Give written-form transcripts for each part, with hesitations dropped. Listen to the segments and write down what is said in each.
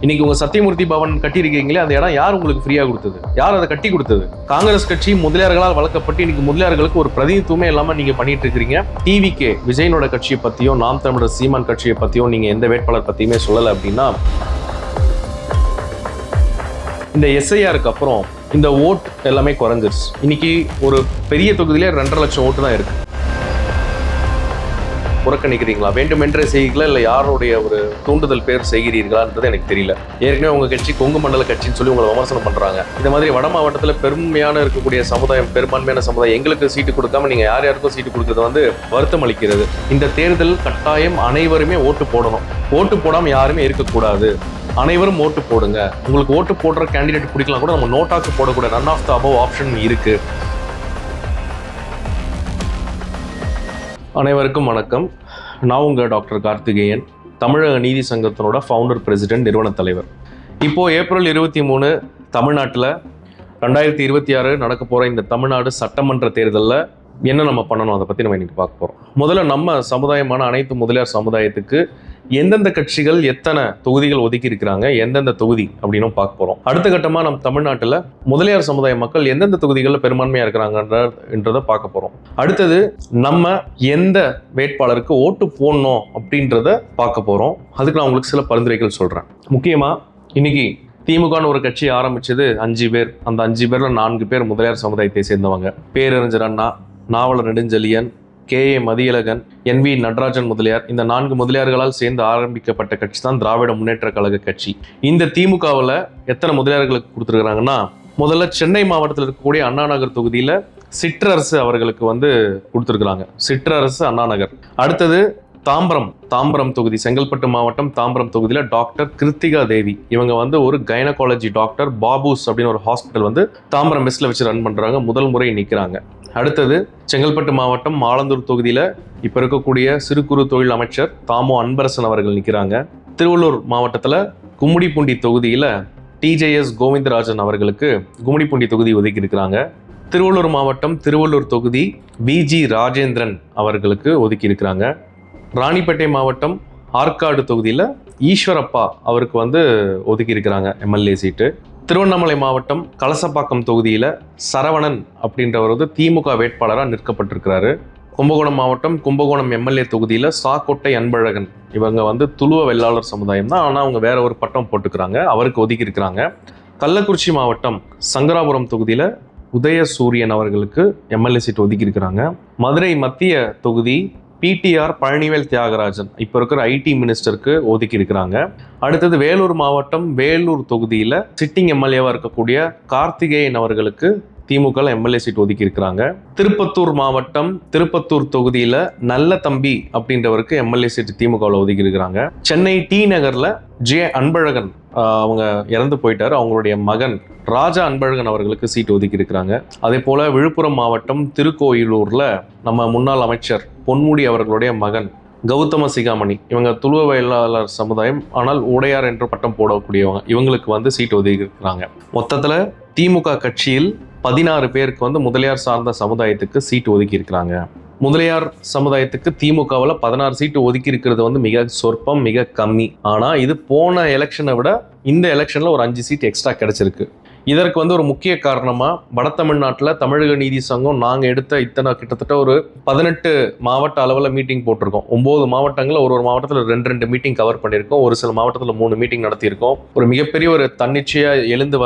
இன்னைக்கு உங்க சத்தியமூர்த்தி பவன் கட்டியிருக்கீங்களே, அந்த இடம் யார் உங்களுக்கு ஃப்ரீயா கொடுத்தது? யார் அதை கட்டி கொடுத்தது? காங்கிரஸ் கட்சி முதலியார்களால் வளர்க்கப்பட்டு இன்னைக்கு முதலியார்களுக்கு ஒரு பிரதிநிதித்துவமே இல்லாம நீங்க பண்ணிட்டு இருக்கீங்க. டிவிகே விஜயனோட கட்சியை பத்தியும் நாம் தமிழர் சீமான் கட்சியை பத்தியும் நீங்க எந்த வேட்பாளர் பத்தியுமே சொல்லல அப்படின்னா, இந்த எஸ்ஐஆருக்கு அப்புறம் இந்த ஓட் எல்லாமே குறைஞ்சிருச்சு. இன்னைக்கு ஒரு பெரிய தொகுதியிலே 2.5 லட்சம் ஓட்டு தான் இருக்கு. புறக்கணிக்கிறீங்களா, வேண்டுமென்றே செய்கிறீங்களா, இல்லை யாருடைய ஒரு தூண்டுதல் பேர் செய்கிறீர்களான்றது எனக்கு தெரியல. ஏற்கனவே உங்க கட்சி கொங்கு மண்டல கட்சின்னு சொல்லி உங்களை விமர்சனம் பண்றாங்க. இந்த மாதிரி வட மாவட்டத்தில் பெருமையான இருக்கக்கூடிய சமுதாயம், பெரும்பான்மையான சமுதாயம் எங்களுக்கு சீட்டு கொடுக்காம நீங்க யாருக்கும் சீட்டு கொடுக்கறது வருத்தம் அளிக்கிறது. இந்த தேர்தல் கட்டாயம் அனைவருமே ஓட்டு போடணும். ஓட்டு போடாம யாருமே இருக்கக்கூடாது. அனைவரும் ஓட்டு போடுங்க. உங்களுக்கு ஓட்டு போடுற கேண்டிடேட் பிடிக்கலாம் கூட நம்ம நோட்டாக்கு போடக்கூடாது. None of the above option இருக்கு. அனைவருக்கும் வணக்கம். நான் உங்கள் டாக்டர் கார்த்திகேயன், தமிழக நீதி சங்கத்தினோட ஃபவுண்டர், பிரசிடென்ட், நிறுவன தலைவர். இப்போது ஏப்ரல் 23 தமிழ்நாட்டில் 2026 நடக்க போகிற இந்த தமிழ்நாடு சட்டமன்ற தேர்தலில் என்ன நம்ம பண்ணணும், அதை பற்றி நம்ம இன்றைக்கி பார்க்க போகிறோம். முதல்ல நம்ம சமுதாயமான அனைத்து முதலியார் சமுதாயத்துக்கு எந்தெந்த கட்சிகள் எத்தனை தொகுதிகள் ஒதுக்கி இருக்கிறாங்க, எந்தெந்த தொகுதி அப்படின்னு பார்க்க போகிறோம். அடுத்த கட்டமாக நம்ம தமிழ்நாட்டில் முதலியார் சமுதாய மக்கள் எந்தெந்த தொகுதிகளில் பெரும்பான்மையாக இருக்கிறாங்கன்றதை பார்க்க போகிறோம். அடுத்தது நம்ம எந்த வேட்பாளருக்கு ஓட்டு போடணும் அப்படின்றத பார்க்க போகிறோம். அதுக்கு நான் உங்களுக்கு சில பரிந்துரைகள் சொல்கிறேன். முக்கியமாக இன்னைக்கு திமுகன்னு ஒரு கட்சி ஆரம்பிச்சது 5 பேர். அந்த 5 பேர்ல 4 பேர் முதலியார் சமுதாயத்தை சேர்ந்தவங்க. பேரறிஞர் அண்ணா, நாவலர் நெடுஞ்செழியன், KA மதியழகன், NV நடராஜன் முதலியார். இந்த 4 முதலியார்களால் சேர்ந்து ஆரம்பிக்கப்பட்ட கட்சி தான் திராவிட முன்னேற்ற கழக கட்சி. இந்த திமுகவில் எத்தனை முதலியார்களுக்கு கொடுத்துருக்குறாங்கன்னா, முதல்ல சென்னை மாவட்டத்தில் இருக்கக்கூடிய அண்ணா நகர் தொகுதியில் சிற்றரசு அவர்களுக்கு கொடுத்துருக்குறாங்க. சிற்றரசு அண்ணா நகர். அடுத்தது தாம்பரம் தொகுதி, செங்கல்பட்டு மாவட்டம் தாம்பரம் தொகுதியில் டாக்டர் கிருத்திகா தேவி. இவங்க ஒரு கைனகாலஜி டாக்டர், பாபூஸ் அப்படின்னு ஒரு ஹாஸ்பிட்டல் தாம்பரம் மெஸ்ல வச்சு ரன் பண்றாங்க. முதல் முறை நிற்கிறாங்க. அடுத்தது செங்கல்பட்டு மாவட்டம் ஆலந்தூர் தொகுதியில் இப்போ இருக்கக்கூடிய சிறு குறு தொழில் அமைச்சர் தாமோ அன்பரசன் அவர்கள் நிற்கிறாங்க. திருவள்ளூர் மாவட்டத்தில் கும்மிடிப்பூண்டி தொகுதியில் TJS கோவிந்தராஜன் அவர்களுக்கு கும்மிடிப்பூண்டி தொகுதி ஒதுக்கி இருக்கிறாங்க. திருவள்ளூர் மாவட்டம் திருவள்ளூர் தொகுதி VG ராஜேந்திரன் அவர்களுக்கு ஒதுக்கி இருக்கிறாங்க. ராணிப்பேட்டை மாவட்டம் ஆற்காடு தொகுதியில் ஈஸ்வரப்பா அவருக்கு ஒதுக்கி இருக்கிறாங்க MLA சீட்டு. திருவண்ணாமலை மாவட்டம் கலசப்பாக்கம் தொகுதியில் சரவணன் அப்படின்றவர் திமுக வேட்பாளராக நிற்கப்பட்டிருக்கிறாரு. கும்பகோணம் மாவட்டம் கும்பகோணம் MLA தொகுதியில் சாக்கோட்டை அன்பழகன். இவங்க துளுவ வெள்ளாளர் சமுதாயம் தான், ஆனால் அவங்க வேற ஒரு பட்டம் போட்டுக்கிறாங்க, அவருக்கு ஒதுக்கி இருக்கிறாங்க. கள்ளக்குறிச்சி மாவட்டம் சங்கராபுரம் தொகுதியில் உதயசூரியன் அவர்களுக்கு MLA சீட் ஒதுக்கி இருக்கிறாங்க. மதுரை மத்திய தொகுதி PTR பழனிவேல் தியாகராஜன், இப்போ இருக்கிற IT மினிஸ்டருக்கு ஒதுக்கி இருக்கிறாங்க. அடுத்தது வேலூர் மாவட்டம் வேலூர் தொகுதியில் சிட்டிங் MLAவாக இருக்கக்கூடிய கார்த்திகேயன் அவர்களுக்கு திமுக MLA சீட் ஒதுக்கி இருக்கிறாங்க. திருப்பத்தூர் மாவட்டம் திருப்பத்தூர் தொகுதியில் நல்ல தம்பி அப்படின்றவருக்கு MLA சீட் திமுகவில் ஒதுக்கி இருக்கிறாங்க. சென்னை T நகரில் J அன்பழகன் அவங்க இறந்து போயிட்டார், அவங்களுடைய மகன் ராஜா அன்பழகன் அவர்களுக்கு சீட் ஒதுக்கி இருக்கிறாங்க. அதே போல விழுப்புரம் மாவட்டம் திருக்கோயிலூர்ல நம்ம முன்னாள் அமைச்சர் பொன்முடி அவர்களுடைய மகன் கௌதம சிகாமணி, இவங்க துளுவ வெள்ளாளர் சமுதாயம், ஆனால் உடையார் என்று பட்டம் போடக்கூடியவங்க, இவங்களுக்கு சீட் ஒதுக்கி இருக்கிறாங்க. மொத்தத்தில் திமுக கட்சியில் 16 பேருக்கு முதலியார் சார்ந்த சமுதாயத்துக்கு சீட்டு ஒதுக்கி இருக்கிறாங்க. முதலியார் சமுதாயத்துக்கு திமுகவில் 16 சீட்டு ஒதுக்கி இருக்கிறது மிக சொற்பம், மிக கம்மி. ஆனால் இது போன எலெக்ஷனை விட இந்த எலெக்ஷனில் ஒரு 5 சீட் எக்ஸ்ட்ரா கிடைச்சிருக்கு. இதற்கு ஒரு முக்கிய காரணமாக வட தமிழ்நாட்டில் தமிழக நீதி சங்கம் நாங்கள் எடுத்த கிட்டத்தட்ட ஒரு 18 மாவட்ட அளவில் மீட்டிங் போட்டிருக்கோம். 9 மாவட்டங்களில் ஒரு மாவட்டத்தில் 2 மீட்டிங் கவர் பண்ணியிருக்கோம். ஒரு சில மாவட்டத்தில் 3 மீட்டிங் நடத்தியிருக்கோம். ஒரு மிகப்பெரிய ஒரு தன்னிச்சையாக எழுந்து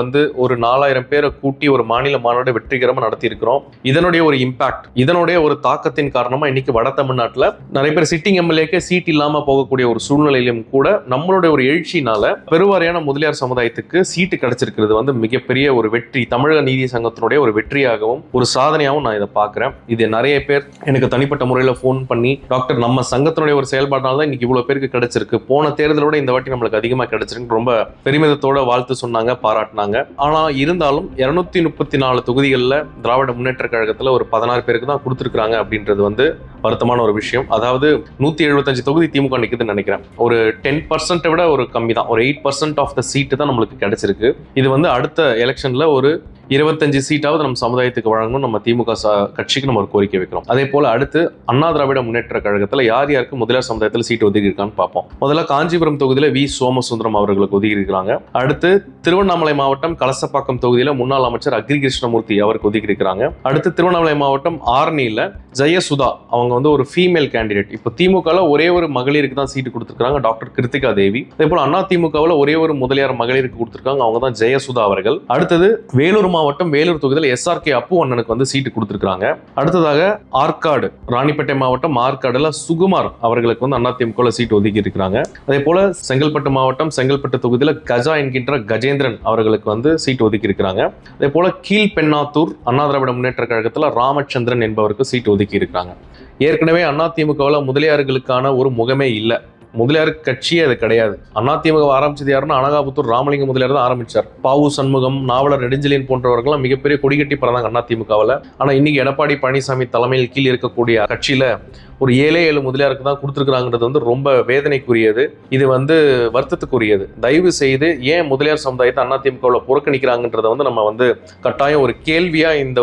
ஒரு 4000 பேரை கூட்டி ஒரு மாநில மாநாடு வெற்றிகரமாக நடத்தியிருக்கிறோம். இதனுடைய ஒரு இம்பாக்ட், இதனுடைய ஒரு தாக்கத்தின் காரணமாக இன்னைக்கு வட தமிழ்நாட்டில் நிறைய பேர் சிட்டிங் MLAக்கே சீட் இல்லாமல் போகக்கூடிய ஒரு சூழ்நிலையிலும் கூட நம்மளுடைய ஒரு எழுச்சினால பெருவாரியான முதலியார் சமுதாயத்துக்கு சீட்டு கிடைச்சிருக்கிறது மிகப்பெரிய ஒரு வெற்றி, தமிழக நீதி சங்கத்தினுடைய ஒரு வெற்றியாகவும் ஒரு சாதனையாகவும் நான் இதை பார்க்குறேன். இது நிறைய பேர் எனக்கு தனிப்பட்ட முறையில் ஃபோன் பண்ணி, டாக்டர் நம்ம சங்கத்தினுடைய ஒரு செயல்பாட்டால் தான் இன்னைக்கு இவ்வளோ பேருக்கு கிடைச்சிருக்கு, போன தேர்தலோட இந்த வாட்டி நம்மளுக்கு அதிகமாக கிடைச்சிருக்கு, ரொம்ப பெருமிதத்தோட வாழ்த்து சொன்னாங்க, பாராட்டினாங்க. ஆனால் இருந்தாலும் 234 தொகுதிகளில் திராவிட முன்னேற்ற கழகத்தில் ஒரு 16 பேருக்கு தான் கொடுத்துருக்காங்க அப்படின்றது வருத்தமான ஒரு விஷயம். அதாவது 175 தொகுதி திமுக நிற்குதுன்னு நினைக்கிறேன். ஒரு 10% விட ஒரு கம்மி தான், ஒரு 8% ஆஃப் த சீட்டு தான் நம்மளுக்கு கிடைச்சிருக்கு. இது அடுத்த எலெக்ஷன்ல ஒரு 25 சீட்டாவது நம்ம சமுதாயத்துக்கு வழங்கணும் நம்ம திமுக கட்சிக்கு நம்ம ஒரு கோரிக்கை வைக்கிறோம். அதே போல அடுத்து அண்ணா திராவிட முன்னேற்ற கழகத்துல யார் யாருக்கு முதலியார் சமுதாயத்தில் சீட் ஒதுக்கி இருக்கான்னு பார்ப்போம். முதல்ல காஞ்சிபுரம் தொகுதியில வி சோமசுந்தரம் அவர்களுக்கு ஒதுக்கி இருக்கிறாங்க. அடுத்து திருவண்ணாமலை மாவட்டம் கலசப்பாக்கம் தொகுதியில முன்னாள் அமைச்சர் அக்ரி கிருஷ்ணமூர்த்தி அவருக்கு ஒதுக்கி இருக்கிறாங்க. அடுத்து திருவண்ணாமலை மாவட்டம் ஆரணியில ஜெயசுதா அவங்க வந்து ஒரு ஃபீமேல் கேண்டிடேட். இப்போ திமுகல ஒரே ஒரு மகளிருக்கு தான் சீட்டு கொடுத்திருக்காங்க, டாக்டர் கிருத்திகா தேவி. அதே போல அண்ணா திமுகவில் ஒரே ஒரு முதலியார் மகளிருக்கு கொடுத்திருக்காங்க, அவங்க தான் ஜெயசுதா அவர்கள். அடுத்தது வேலூர் மாவட்டம் வேலூர் தொகுதியில் SRK அப்பு அண்ணனுக்கு வந்து சீட்டு கொடுத்திருக்காங்க. அடுத்ததாக ஆற்காடு ராணிப்பேட்டை மாவட்டம் ஆற்காடுல சுகுமார் அவர்களுக்கு வந்து அதிமுக சீட் ஒதுக்கி இருக்கிறாங்க. அதே போல செங்கல்பட்டு மாவட்டம் செங்கல்பட்டு தொகுதியில் கஜா என்கின்ற கஜேந்திரன் அவர்களுக்கு வந்து சீட் ஒதுக்கி இருக்கிறாங்க. அதே போல கீழ்பெண்ணாத்தூர் அண்ணா திராவிட முன்னேற்ற கழகத்தில் ராமச்சந்திரன் என்பவருக்கு சீட் ஒதுக்கி இருக்கிறாங்க. ஏற்கனவே அதிமுகவில் முதலியார்களுக்கான ஒரு முகமே இல்லை, முதலியார் கட்சியே அது கிடையாது. அதிமுக ஆரம்பிச்சது யாருன்னா அனகாபுத்தூர் ராமலிங்க முதலியார் தான் ஆரம்பிச்சார். பாவு சண்முகம், நாவலர் நெடுஞ்செழியன் போன்றவர்கள்லாம் மிகப்பெரிய கொடிகட்டி பறந்தாங்க அதிமுகவில். ஆனால் இன்னைக்கு எடப்பாடி பழனிசாமி தலைமையில் கீழ் இருக்கக்கூடிய கட்சியில ஒரு 7 முதலியாருக்கு தான் கொடுத்துருக்காங்கிறது வந்து ரொம்ப வேதனைக்குரியது. இது வந்து வருத்தத்துக்குரியது. தயவு செய்து ஏன் முதலியார் சமுதாயத்தை அதிமுகவில் புறக்கணிக்கிறாங்கன்றத வந்து நம்ம வந்து கட்டாயம் ஒரு கேள்வியா இந்த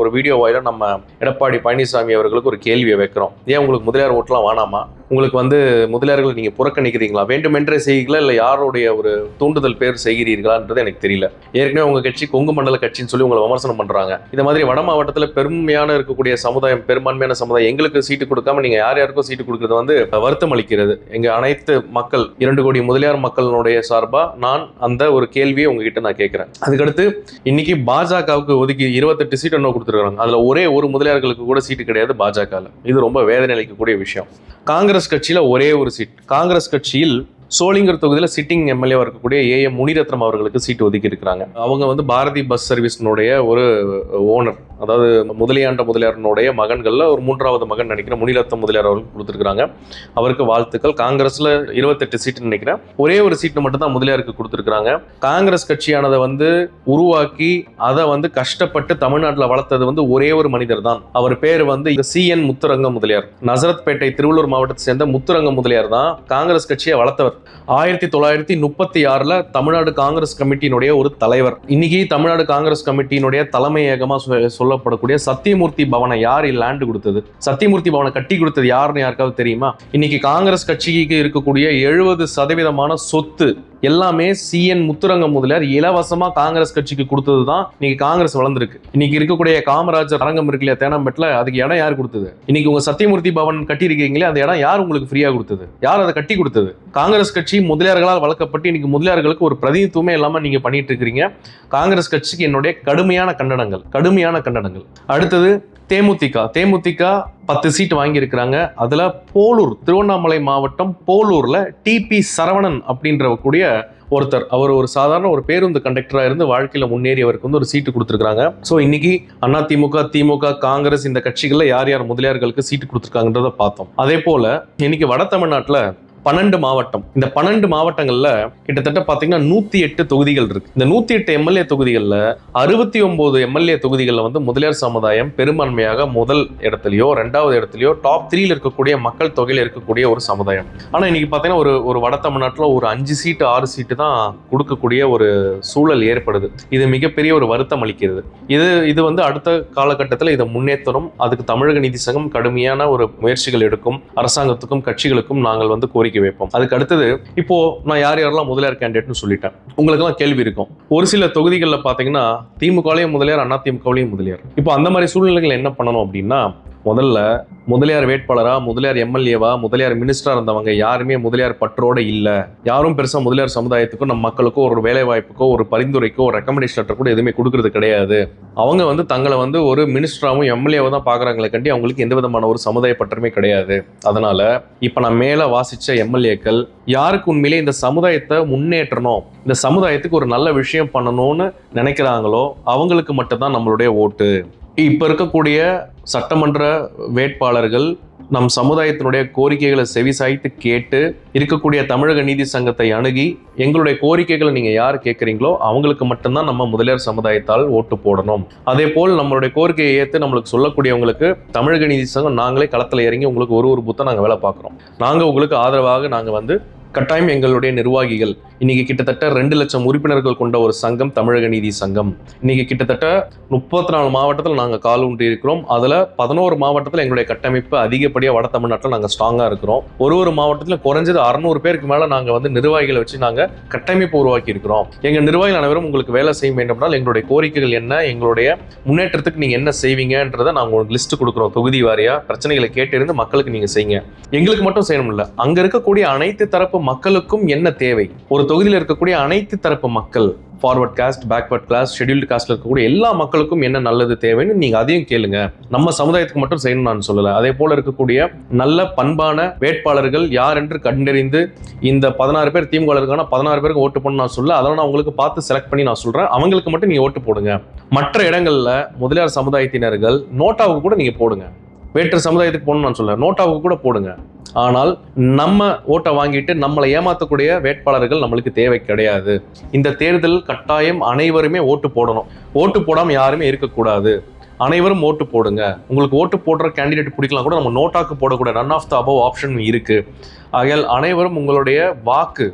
ஒரு வீடியோ வாயில நம்ம எடப்பாடி பழனிசாமி அவர்களுக்கு ஒரு கேள்வியை வைக்கிறோம். ஏன் உங்களுக்கு முதலியார் ஓட்டெல்லாம் வேணாமா? உங்களுக்கு வந்து முதலியார்களை நீங்க புறக்கணிக்கிறீங்களா? வேண்டுமென்றே செய்கிறீங்களா இல்லை யாருடைய ஒரு தூண்டுதல் பேர் செய்கிறீர்களான்றது எனக்கு தெரியல. ஏற்கனவே உங்க கட்சி கொங்கு மண்டல கட்சின்னு சொல்லி உங்களை விமர்சனம் பண்றாங்க. இந்த மாதிரி வட மாவட்டத்தில் பெருமையான இருக்கக்கூடிய சமுதாயம், பெரும்பான்மையான சமுதாயம் எங்களுக்கு சீட்டு கொடுக்காம நீங்க யார் யாருக்கும் சீட்டு கொடுக்கறது வந்து வருத்தம் அளிக்கிறது. எங்க அனைத்து மக்கள் 2 கோடி முதலியார் மக்களுடைய சார்பா நான் அந்த ஒரு கேள்வியை உங்ககிட்ட நான் கேட்கிறேன். அதுக்கடுத்து இன்னைக்கு பாஜகவுக்கு ஒதுக்கி 28 சீட் என்ன கொடுத்துருக்காங்க. அதுல ஒரே ஒரு முதலியார்களுக்கு கூட சீட்டு கிடையாது பாஜக. இது ரொம்ப வேதனை அளிக்கக்கூடிய விஷயம். காங்கிரஸ் கட்சியில ஒரே ஒரு சீட். காங்கிரஸ் கட்சியில் சோளிங்கர் தொகுதியில் சிட்டிங் எம்எல்ஏ இருக்கக்கூடிய AM முனிரத்னம் அவர்களுக்கு சீட்டு ஒதுக்கி இருக்கிறாங்க. அவங்க வந்து பாரதி பஸ் சர்வீஸ்னுடைய ஒரு ஓனர், அதாவது முதலியாண்ட முதலியாரனுடைய மகன்கள்ல ஒரு 3வது மகன் நினைக்கிறேன், முனிரத்னம் முதலியார் அவர்களுக்கு கொடுத்துருக்காங்க. அவருக்கு வாழ்த்துக்கள். காங்கிரஸ்ல 28 சீட்டு நினைக்கிறேன், ஒரே ஒரு சீட்டு மட்டும் தான் முதலியாருக்கு கொடுத்துருக்காங்க. காங்கிரஸ் கட்சியானதை வந்து உருவாக்கி அதை வந்து கஷ்டப்பட்டு தமிழ்நாட்டில் வளர்த்தது வந்து ஒரே ஒரு மனிதர் தான். அவர் பேர் வந்து CN முத்துரங்க முதலியார். நசரத்பேட்டை திருவள்ளூர் மாவட்டத்தை சேர்ந்த முத்துரங்க முதலியார் தான் காங்கிரஸ் கட்சியை வளர்த்தவர். 1936 தமிழ்நாடு காங்கிரஸ் கமிட்டியினுடைய ஒரு தலைவர். இன்னைக்கு தமிழ்நாடு காங்கிரஸ் கமிட்டியினுடைய தலைமையகமா சொல்லப்படக்கூடிய சத்தியமூர்த்தி பவனை யார் லேண்ட் கொடுத்தது? சத்தியமூர்த்தி பவனை கட்டி கொடுத்தது யாருன்னு யாருக்காவது தெரியுமா? இன்னைக்கு காங்கிரஸ் கட்சிக்கு இருக்கக்கூடிய 70% சொத்து எல்லாமே CN முத்துரங்க முதலியார் இலவசமா காங்கிரஸ் கட்சிக்கு கொடுத்தது தான் இன்னைக்கு காங்கிரஸ் வளர்ந்துருக்கு. இன்னைக்கு இருக்கக்கூடிய காமராஜர் அரங்கம் இருக்கு இல்லையா தேனாம்பேட்டில், அதுக்கு இடம் யார் கொடுத்தது? இன்னைக்கு உங்க சத்தியமூர்த்தி பவன் கட்டி இருக்கீங்களே, அந்த இடம் யார் உங்களுக்கு ஃப்ரீயா கொடுத்தது? யார் அதை கட்டி கொடுத்தது? காங்கிரஸ் கட்சி முதலியார்களால் வளர்க்கப்பட்டு இன்னைக்கு முதலியார்களுக்கு ஒரு பிரதிநிதித்துவமே இல்லாம நீங்க பண்ணிட்டு இருக்கிறீங்க. காங்கிரஸ் கட்சிக்கு என்னுடைய கடுமையான கண்டனங்கள். அடுத்தது தேமுதிக 10 சீட் வாங்கி இருக்கிறாங்க. அதுல போலூர், திருவண்ணாமலை மாவட்டம் போலூர்ல TP சரவணன் அப்படின்ற கூடிய ஒருத்தர், அவர் ஒரு சாதாரண ஒரு பேருந்து கண்டக்டரா இருந்து வாழ்க்கையில முன்னேறியவருக்கு வந்து ஒரு சீட்டு கொடுத்துருக்காங்க. ஸோ இன்னைக்கு அதிமுக, திமுக, காங்கிரஸ் இந்த கட்சிகள்ல யார் யார் முதலியார்களுக்கு சீட்டு கொடுத்துருக்காங்கன்றத பார்த்தோம். அதே போல இன்னைக்கு வட தமிழ்நாட்டுல 12 மாவட்டம். இந்த 12 மாவட்டங்கள்ல கிட்டத்தட்ட பாத்தீங்கன்னா 108 தொகுதிகள் இருக்கு. இந்த 108 MLA தொகுதிகள்ல 69 MLA தொகுதிகள்ல வந்து முதலியார் சமுதாயம் பெரும்பான்மையாக முதல் இடத்துலயோ 2வது இடத்துலயோ டாப் 3ல இருக்கக்கூடிய மக்கள் தொகையில இருக்கக்கூடிய ஒரு சமுதாயம். ஆனா இன்னைக்கு பாத்தீங்கன்னா ஒரு வட தமிழ்நாட்டுல ஒரு 5 சீட்டு 6 சீட்டு தான் கொடுக்கக்கூடிய ஒரு சூழல் ஏற்படுது. இது மிகப்பெரிய ஒரு வருத்தம் அளிக்கிறது. இது வந்து அடுத்த காலகட்டத்தில் இதை முன்னேற்றணும். அதுக்கு தமிழக நீதி சங்கம் கடுமையான ஒரு முயற்சிகள் எடுக்கும். அரசாங்கத்துக்கும் கட்சிகளுக்கும் நாங்கள் வந்து கோரிக்கை வைப்போம். அதுக்கு அடுத்தது இப்போ நான் யாரெல்லாம் முதலியார் கேண்டிடேட்னு சொல்லிட்டேன். உங்களுக்கு எல்லாம் கேள்வி இருக்கும். ஒரு சில தொகுதிகளில் பாத்தீங்கன்னா திமுகலையும் முதலியார், அதிமுகலையும் முதலியார். இப்போ அந்த மாதிரி சூழ்நிலைகள் என்ன பண்ணணும் அப்படின்னா, முதல்ல முதலியார் வேட்பாளரா, முதலியார் MLAவா, முதலியார் மினிஸ்டரா இருந்தவங்க யாருமே முதலியார் பற்றோட இல்ல. யாரும் பெருசா முதலியார் சமுதாயத்துக்கும் நம்ம மக்களுக்கோ ஒரு வேலை வாய்ப்புக்கோ ஒரு பரிந்துரைக்கோ ஒரு ரெக்கமெண்டேஷன் லெட்டர் கூட எதுவுமே கொடுக்கறது கிடையாது. அவங்க வந்து தங்களை வந்து ஒரு மினிஸ்டராவும் MLAவை தான் பாக்குறாங்களே கண்டி அவங்களுக்கு எந்த விதமான ஒரு சமுதாய பற்றமே கிடையாது. அதனால இப்ப நான் மேல வாசிச்ச MLAக்கள் யாருக்கு உண்மையிலே இந்த சமுதாயத்தை முன்னேற்றணும், இந்த சமுதாயத்துக்கு ஒரு நல்ல விஷயம் பண்ணணும்னு நினைக்கிறாங்களோ அவங்களுக்கு மட்டும்தான் நம்மளுடைய ஓட்டு. இப்ப இருக்கக்கூடிய சட்டமன்ற வேட்பாளர்கள் நம் சமுதாயத்தினுடைய கோரிக்கைகளை செவிசாய்த்து கேட்டு இருக்கக்கூடிய தமிழக நீதி சங்கத்தை அணுகி எங்களுடைய கோரிக்கைகளை நீங்க யார் கேட்குறீங்களோ அவங்களுக்கு மட்டும்தான் நம்ம முதலியார் சமுதாயத்தால் ஓட்டு போடணும். அதே போல் நம்மளுடைய கோரிக்கையை ஏற்று நம்மளுக்கு சொல்லக்கூடியவங்களுக்கு தமிழக நீதி சங்கம் நாங்களே களத்தில் இறங்கி உங்களுக்கு ஒரு பூத்தை நாங்கள் வேலை பார்க்குறோம். நாங்கள் உங்களுக்கு ஆதரவாக நாங்கள் வந்து கட்டாயம் எங்களுடைய நிர்வாகிகள் இன்னைக்கு கிட்டத்தட்ட 2 லட்சம் உறுப்பினர்கள் கொண்ட ஒரு சங்கம் தமிழக நீதி சங்கம். இன்னைக்கு கிட்டத்தட்ட 34 மாவட்டத்தில் நாங்கள் கால் ஊன்றி இருக்கிறோம். அதில் 11 மாவட்டத்தில் எங்களுடைய கட்டமைப்பு அதிகப்படியாக வட தமிழ்நாட்டில் நாங்கள் ஸ்ட்ராங்காக இருக்கிறோம். ஒரு மாவட்டத்தில் குறைஞ்சது 600 பேருக்கு மேலே நாங்கள் வந்து நிர்வாகிகளை வச்சு நாங்கள் கட்டமைப்பு உருவாக்கி இருக்கிறோம். எங்கள் நிர்வாகிகள் அனைவரும் உங்களுக்கு வேலை செய்ய வேண்டும்னால் எங்களுடைய கோரிக்கைகள் என்ன, எங்களுடைய முன்னேற்றத்துக்கு நீங்கள் என்ன செய்வீங்கன்றதை நாங்கள் உங்களுக்கு லிஸ்ட் கொடுக்குறோம். தொகுதி வாரியாக பிரச்சனைகளை கேட்டிருந்து மக்களுக்கு நீங்கள் செய்யுங்க. எங்களுக்கு மட்டும் செய்யணும் இல்லை, அங்கே இருக்கக்கூடிய அனைத்து தரப்பு மக்களுக்கும் என்ன தேவை, ஒரு தொகுதியில் இருக்கக்கூடிய அனைத்து தரப்பு மக்கள், forward caste, backward class, scheduled காஸ்ட்ல இருக்கக்கூடிய எல்லா மக்களுக்கும் என்ன நல்லது தேவைன்னு நீங்க அதையும் கேளுங்க. நம்ம சமுதாயத்துக்கு மட்டும் செய்யணும்னு நான் சொல்லல. அதே போல இருக்கக்கூடிய நல்ல பண்பான வேட்பாளர்கள் யார் என்று கண்டறிந்து இந்த 16 பேர் திமுக இருக்கான 16 பேருக்கு ஓட்டு போடணும் நான் சொல்ல, அதெல்லாம் நான் உங்களுக்கு பார்த்து செலக்ட் பண்ணி நான் சொல்றேன். அவங்களுக்கு மட்டும் நீங்க ஓட்டு போடுங்க. மற்ற இடங்கள்ல முதலியார் சமுதாயத்தினர்கள் நோட்டாவுக்கு கூட நீங்க போடுங்க. வேற்று சமுதாயத்துக்கு போகணும்னு நான் சொல்ல, நோட்டாவுக்கு கூட போடுங்க. ஆனால் நம்ம ஓட்டை வாங்கிட்டு நம்மளை ஏமாற்றக்கூடிய வேட்பாளர்கள் நம்மளுக்கு தேவை கிடையாது. இந்த தேர்தல் கட்டாயம் அனைவருமே ஓட்டு போடணும். ஓட்டு போடாமல் யாருமே இருக்கக்கூடாது. அனைவரும் ஓட்டு போடுங்க. உங்களுக்கு ஓட்டு போடுற கேண்டிடேட் பிடிக்கலாம் கூட நம்ம நோட்டாக்கு போடக்கூடாது. None of the above option இருக்கு. ஆகையால் அனைவரும் உங்களுடைய வாக்கு,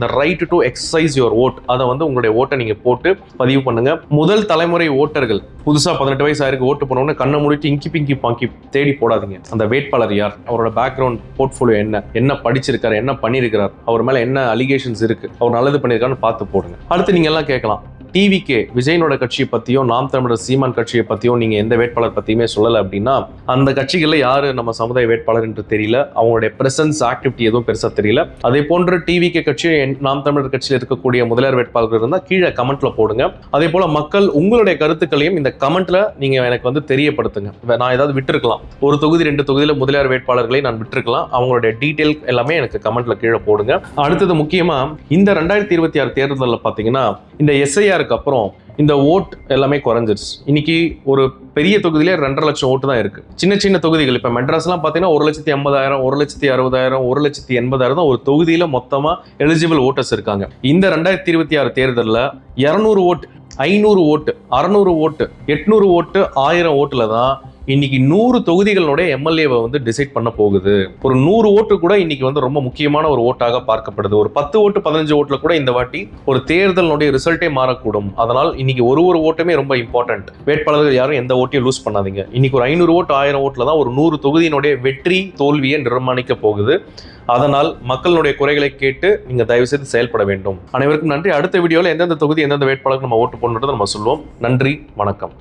the right to exercise your vote, அதை வந்து உங்களுடைய ஓட்டை நீங்க போட்டு பதிவு பண்ணுங்க. முதல் தலைமுறை ஓட்டர்கள் புதுசா 18 வயசு ஆயிருக்கு ஓட்டு போனோம்னு கண்ணை மூடிட்டு இங்கி பிங்கி பாங்கி தேடி போடாதீங்க. அந்த வேட்பாளர் யார், அவரோட பேக்ரவுண்ட் போர்ட்ஃபோலியோ என்ன படிச்சிருக்காரு, என்ன பண்ணியிருக்கிறார், அவர் மேல என்ன அலிகேஷன்ஸ் இருக்கு, அவர் நல்லது பண்ணியிருக்காருன்னு பார்த்து போடுங்க. அடுத்து நீங்க எல்லாம் கேட்கலாம், டிவிகே விஜயனோட கட்சியை பத்தியோ நாம் தமிழர் சீமான் கட்சியை பத்தியோ நீங்க எந்த வேட்பாளர் பத்தியுமே சொல்லல அப்படின்னா, அந்த கட்சிகள்ல யாரு நம்ம சமுதாய வேட்பாளர் என்று தெரியல, அவங்களுடைய பிரசன்ஸ் ஆக்டிவிட்டி எதுவும் பெருசா தெரியல. அதே போன்று டிவிகே கட்சி, நாம் தமிழர் கட்சியில் இருக்கக்கூடிய முதலியார் வேட்பாளர்கள் இருந்தா கீழே கமெண்ட்ல போடுங்க. அதே போல மக்கள் உங்களுடைய கருத்துக்களையும் இந்த கமெண்ட்ல நீங்க எனக்கு வந்து தெரியப்படுத்துங்க. நான் ஏதாவது விட்டுருக்கலாம், ஒரு தொகுதி 2 தொகுதியில முதலியார் வேட்பாளர்களை நான் விட்டுருக்கலாம். அவங்களுடைய டீட்டெயில் எல்லாமே எனக்கு கமெண்ட்ல கீழே போடுங்க. அடுத்தது முக்கியமா இந்த 2026 தேர்தலில் பாத்தீங்கன்னா இந்த எஸ்ஐஆருக்கு அப்புறம் இந்த ஓட் எல்லாமே குறைஞ்சிருச்சு. இன்னைக்கு ஒரு பெரிய தொகுதியிலே 2.5 லட்சம் ஓட்டு தான் இருக்கு. சின்ன சின்ன தொகுதிகள் இப்ப மெட்ராஸ்லாம் பாத்தீங்கன்னா 1,80,000, 1,60,000, 1,80,000 தான் ஒரு தொகுதியில மொத்தமா எலிஜிபிள் ஓட்டர்ஸ் இருக்காங்க. இந்த 2026 தேர்தலில் 200 ஓட்டு, 500 ஓட்டு, 600 ஓட்டு, 800 ஓட்டு, 1000 ஓட்டுல தான் இன்னைக்கு 100 தொகுதிகளுடைய எம்எல்ஏவை வந்து டிசைட் பண்ண போகுது. ஒரு 100 ஓட்டு கூட இன்னைக்கு வந்து ரொம்ப முக்கியமான ஒரு ஓட்டாக பார்க்கப்படுது. ஒரு 10 ஓட்டு 15 ஓட்டுல கூட இந்த வாட்டி ஒரு தேர்தலுடைய ரிசல்ட்டே மாறக்கூடும். அதனால் இன்னைக்கு ஒரு ஓட்டுமே ரொம்ப இம்பார்ட்டன்ட். வேட்பாளர்கள் யாரும் எந்த ஓட்டையும் லூஸ் பண்ணாதீங்க. இன்னைக்கு ஒரு 500 ஓட்டு 1000 ஓட்டுல தான் ஒரு 100 தொகுதியினுடைய வெற்றி தோல்வியை நிர்மாணிக்க போகுது. அதனால் மக்களுடைய குறைகளை கேட்டு நீங்க தயவு செய்து செயல்பட வேண்டும். அனைவருக்கும் நன்றி. அடுத்த வீடியோல எந்தெந்த தொகுதி எந்தெந்த வேட்பாளருக்கு நம்ம ஓட்டு போடணுன்றதை நம்ம சொல்லுவோம். நன்றி, வணக்கம்.